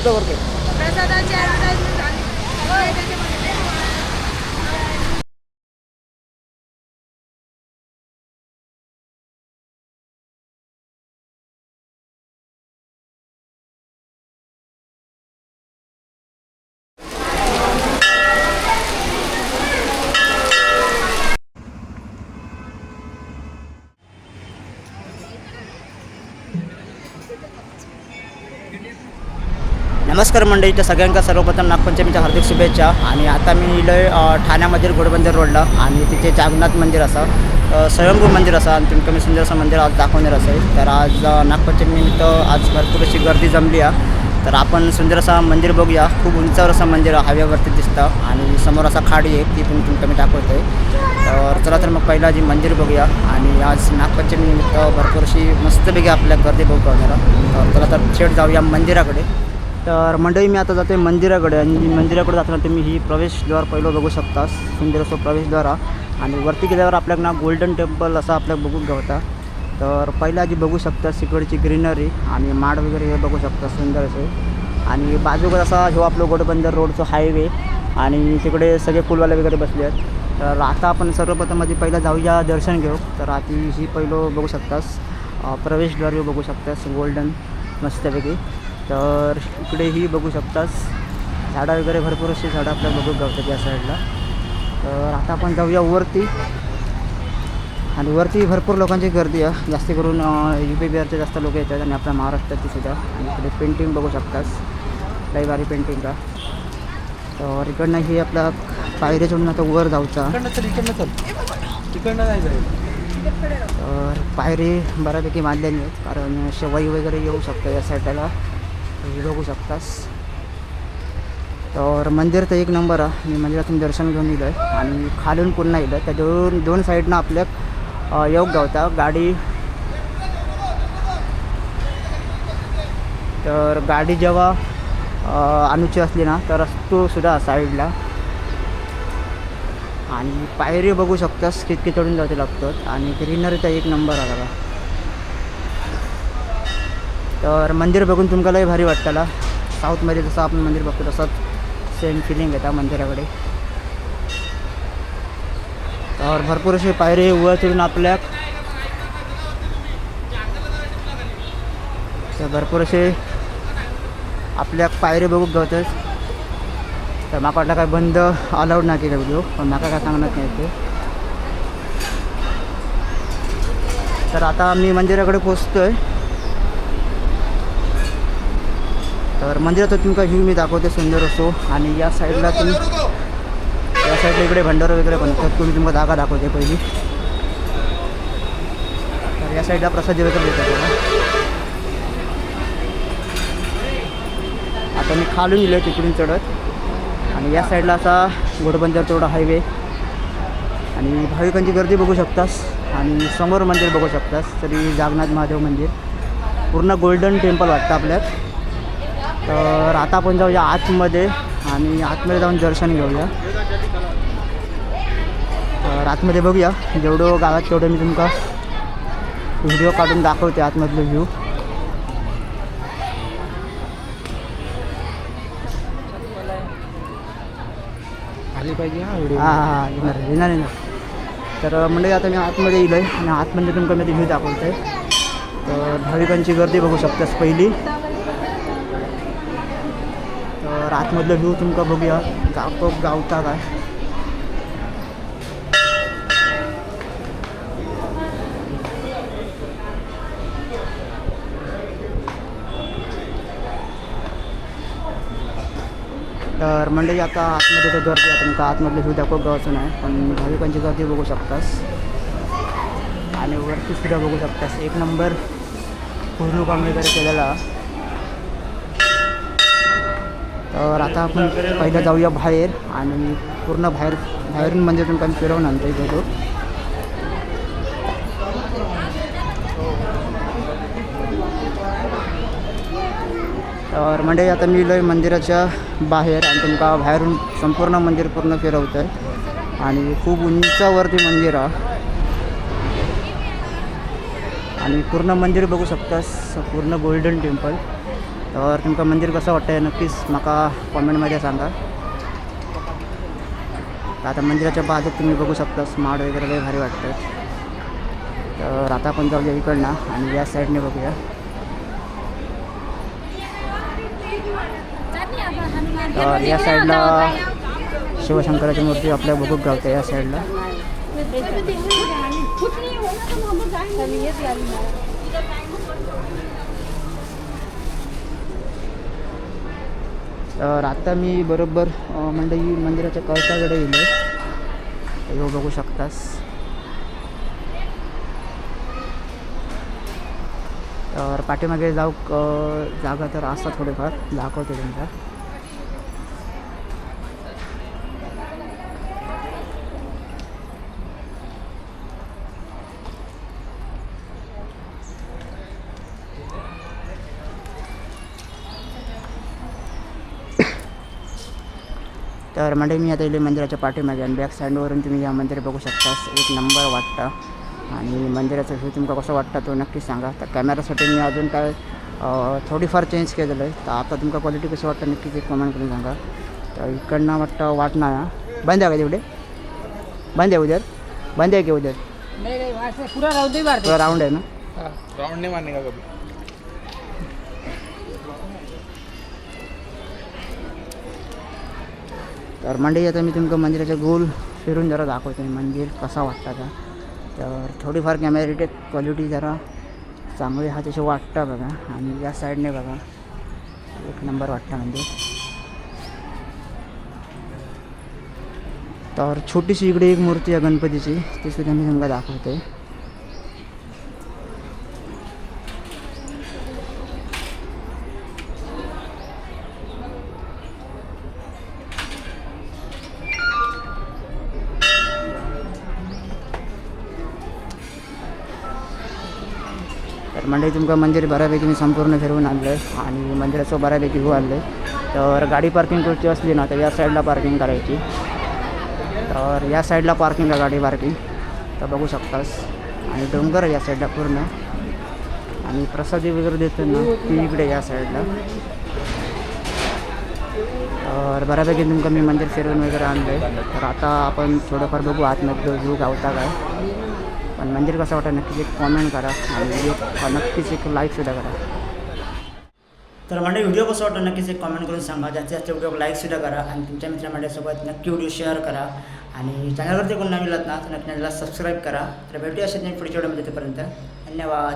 प्रसादाची advertisement झाली. नमस्कार मंडळी, तर सगळ्यांका सर्वप्रथम नागपंचमीच्या हार्दिक शुभेच्छा. आणि आता मी इलोय ठाण्यामधील घोडबंदर रोडला आणि तिथे जागन्नाथ मंदिर असा स्वयंभू मंदिर असा आणि तुमचं मी सुंदर असं मंदिर आज दाखवणार असेल. तर आज नागपंचमी निमित्त आज भरपूर अशी गर्दी जमली आहे. तर आपण सुंदर असा मंदिर बघूया. खूप उंचावर असं मंदिर हव्यावरती दिसतं आणि समोर असा खाडी आहे, ती पण तुमचं मी दाखवतो आहे. तर चला तर मग पहिला जी मंदिर बघूया. आणि आज नागपंचमी निमित्त भरपूर अशी मस्तपैकी आपल्या गर्दी बघू करणार. तर चला तर थेट जाऊया मंदिराकडे. तर मंडळी मी आता जातो आहे मंदिराकडे आणि मंदिराकडे जाताना तुम्ही ही प्रवेशद्वार पहिलं बघू शकता. सुंदर असं प्रवेशद्वार आणि वरती गेल्यावर आपल्याला गोल्डन टेम्पल असं आपल्याला बघून घ्यावता. तर पहिला जी बघू शकता तिकडची ग्रीनरी आणि माड वगैरे हे बघू शकता सुंदर असे. आणि बाजूकडे असा जो आपलं घोडबंदर रोडचं हायवे आणि तिकडे सगळे फुलवाले वगैरे बसले आहेत. तर आता आपण सर्वप्रथम आधी पहिला जाऊया दर्शन घेऊ. तर आधी ही पहिलं बघू शकतास प्रवेशद्वार बघू शकतास गोल्डन मस्तपैकी. तर इकडेही बघू शकतास झाडं वगैरे भरपूर अशी झाडं आपल्याला बघू गावतात या साईडला. तर आता आपण जाऊया वरती आणि वरती भरपूर लोकांची गर्दी आहे. जास्त करून UP बिहारचे जास्त लोक येतात आणि आपल्या महाराष्ट्राची सुद्धा. आणि इकडे पेंटिंग बघू शकतास, लई भारी पेंटिंग का. तर इकडनं ही आपला पायरी चढून आता वर जाऊचा. तर पायरी बऱ्यापैकी बांधलेली आहेत कारण शेवाई वगैरे येऊ शकतं या साईडला. हे बघू शकतास. तर मंदिर तर एक नंबर आहे. मी मंदिरातून दर्शन घेऊन येलो आहे आणि खालून पुन्हा येलो आहे. त्या दोन साईडनं आपल्या योग गावता गाडी. तर गाडी जेव्हा अनुची असली ना तर तो सुद्धा साईडला. आणि पायरी बघू शकतास कितके चढून जाते लागतात आणि ग्रीनरी तर एक नंबर आहे बघा. तर मंदिर बघून तुमका लय भारी वाटताला. साऊथमध्ये जसं आपण मंदिर बघतो तसंच सेम फिलिंग येतात मंदिराकडे. तर भरपूर असे पायरी वर चढून आपल्या भरपूर असे आपल्या पायरी बघू गवतच. तर माका वाटलं काय बंद अलाउड नाही केलं व्हिडिओ, पण माका काय सांगणार नाही ते. तर आता मी मंदिराकडे पोचतो आहे. तर मंदिरात तुमका व्ह्यू मी दाखवते सुंदर असो. आणि या साईडला या साईडला इकडे भंडारा वगैरे बनवतात. तुम्ही तुम्हाला जागा दाखवते पहिली. तर या साईडला प्रसाद वगैरे देतात. आता मी खालून गेलो तिकडून चढत. आणि या साईडला असा घोडबंदर तेवढा हायवे आणि भाविकांची गर्दी बघू शकतास. आणि समोर मंदिर बघू शकतास तरी जागन्नाथ महादेव मंदिर पूर्ण गोल्डन टेम्पल वाटतं आपल्यात. तर आता आपण जाऊया आतमध्ये आणि आतमध्ये जाऊन दर्शन घेऊया. तर आतमध्ये बघूया जेवढं गावात तेवढं मी तुमका व्हिडिओ काढून दाखवते आतमधलं व्ह्यू. आली पाहिजे हां येणार. तर म्हणजे आता मी आतमध्ये येईल आहे आणि आतमध्ये तुमका मी व्ह्यू दाखवतो आहे. तर भाविकांची गर्दी बघू शकतास पहिली. तर आतमधलं व्ह्यू तुमका बघूया गावता काय. तर मंडळी आता आतमध्ये तर गर्दी आहे. तुमका आतमधलं व्ह्यू दाखव गावाचं नाही, पण भाविकांची गर्दी बघू शकतास. आणि वरती सुद्धा बघू शकतास एक नंबर पूर्ण काम वगैरे केलेला. तर आता आपण पहिलं जाऊया बाहेर आणि पूर्ण बाहेरून म्हणजे तुमका फिरवून आणतो इथे. तर म्हणजे आता मी लय मंदिराच्या बाहेर आणि तुमका बाहेरून संपूर्ण मंदिर पूर्ण फिरवतं आहे. आणि खूप उंचावरती मंदिर आहे आणि पूर्ण मंदिर बघू शकतास पूर्ण गोल्डन टेम्पल. तर तुमकां मंदिर कसं वाटतं नक्कीच म्हाका कॉमेंटमध्ये सांगा. आता मंदिराच्या बाजूत तुम्ही बघू शकता माड वगैरे लय भारी वाटतं. तर आता आपण जाऊया इकडनं आणि या साईडने बघूया. तर या साईडला शिवशंकराची मूर्ती आपल्या बघूक गावते या साईडला. तर आता मी बरोबर मंडई मंदिराच्या कळसाकडे गेलो. हे बघू शकतास. तर पाठीमागे जाऊ जागा तर असतात थोडेफार दाखवते तुमचा. तर मंडळी मी आता इले मंदिराच्या पाठीमागे आणि बॅक साईडवरून तुम्ही या मंदिर बघू शकता. एक नंबर वाटतं आणि मंदिराचा व्ह्यू तुमका कसं वाटतं तो नक्कीच सांगा. तर कॅमेरासाठी मी अजून काय थोडीफार चेंज केलेलं आहे. तर आता तुमका क्वालिटी कसं वाटतं नक्कीच एक कमेंट करून सांगा. तर इकडनं वाटतं वाटणार बंद आहे का तेवढे बंद आहे उद्या बंद आहे की उद्या पुरा राऊंड आहे ना. राउंड नहीं मारने का कभी. तर मंडळी आता मी तुमका मंदिराच्या गोल फिरून जरा दाखवतो मंदिर कसा वाटतं का. तर थोडीफार कॅमेरा क्वालिटी जरा चांगली हा तशी वाटतं बघा. आणि या साईडने बघा एक नंबर वाटतं मंदिर. तर छोटीशी इकडे एक मूर्ती आहे गणपतीची ती सुद्धा मी तुमका दाखवते. तर मंडळी तुमका मंदिर बऱ्यापैकी मी संपूर्ण फिरवून आणलं आहे आणि मंदिराचं बऱ्यापैकी व्ह्यू आणलं आहे. तर गाडी पार्किंग करायची असली ना तर या साईडला पार्किंग करायची. तर या साईडला पार्किंग आहे गाडी पार्किंग तर बघू शकतास. आणि डोंगर या साईडला पूर्ण आणि प्रसादी वगैरे देतो ना ती इकडे या साईडला. तर बऱ्यापैकी तुमका मी मंदिर फिरवून वगैरे आणलं आहे. तर आता आपण थोडंफार बघू आतमध्ये व्ह्यू गावता काय. पण मंदिर कसं वाटतं नक्कीच एक कॉमेंट करा आणि नक्कीच एक लाईकसुद्धा करा. तर मंडळी व्हिडिओ कसं वाटतं नक्कीच एक कॉमेंट करून सांगा. जास्तीत जास्त व्हिडिओ लाईकसुद्धा करा आणि तुमच्या मित्रमंडळीसोबत नक्की व्हिडिओ शेअर करा. आणि चॅनलवरती कोण नवीन ना तर नक्की चॅनलला सबस्क्राईब करा. तर भेटूया असेच पुढच्या व्हिडिओमध्ये. तोपर्यंत धन्यवाद.